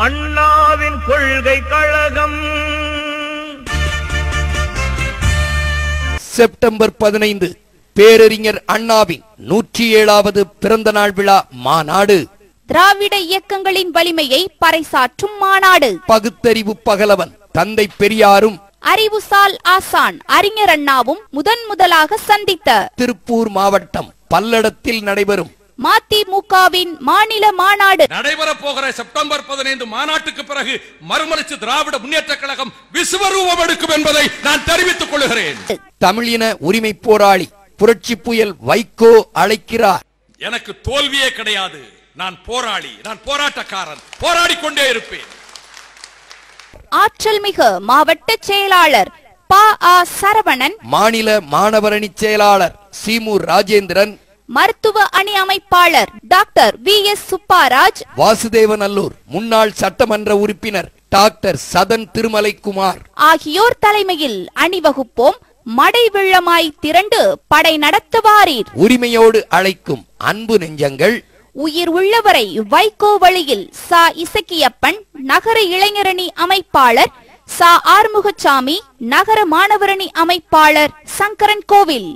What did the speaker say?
அண்ணாவின் கொள்கை கழகம். செப்டம்பர் 15 பேரறிஞர் அண்ணாவின் 107வது பிறந்த நாள் விழா மாநாடு. திராவிட இயக்கங்களின் வலிமையை பறைசாற்றும் மாநாடு. பகுத்தறிவு பகலவன் தந்தை பெரியாரும் அறிவுசால் ஆசான் அறிஞர் அண்ணாவும் முதலாக சந்தித்த திருப்பூர் மாவட்டம் பல்லடத்தில் நடைபெறும் மதிமுகவின் மாநில மாநாடு. நடைபெறப் போகிற செப்டம்பர் 15 மாநாட்டுக்கு பிறகு மறுமலர்ச்சி திராவிட முன்னேற்ற கழகம் விஸ்வரூபம் எடுக்கும் என்பதை நான் தெரிவித்துக் கொள்கிறேன். தமிழின உரிமை போராளி புரட்சி புயல் வைகோ அழைக்கிறார். எனக்கு தோல்வியே கிடையாது. நான் போராளி, நான் போராட்டக்காரன், போராடிக்கொண்டே இருப்பேன். ஆற்றல் மிகு மாவட்ட செயலாளர் ப.ஆ. சரவணன், மாநில மாணவரணி செயலாளர் சீமு ராஜேந்திரன், மருத்துவ அணி அமைப்பாளர் டாக்டர் வி.எஸ். சுப்பாராஜ், வாசுதேவநல்லூர் முன்னாள் சட்டமன்ற உறுப்பினர் டாக்டர் சதன் திருமலைக்குமார் ஆகியோர் தலைமையில் அணிவகுப்போம். மடை வெள்ளமாய் திரண்டு படை நடத்துவாரீர். உரிமையோடு அழைக்கும் அன்பு நெஞ்சங்கள். உயிர் உள்ளவரை வைகோ வழியில் சா. இசக்கியப்பன், நகர இளைஞரணி அமைப்பாளர் சா. ஆறுமுகசாமி, நகர மாணவரணி அமைப்பாளர் சங்கரன் கோவில்.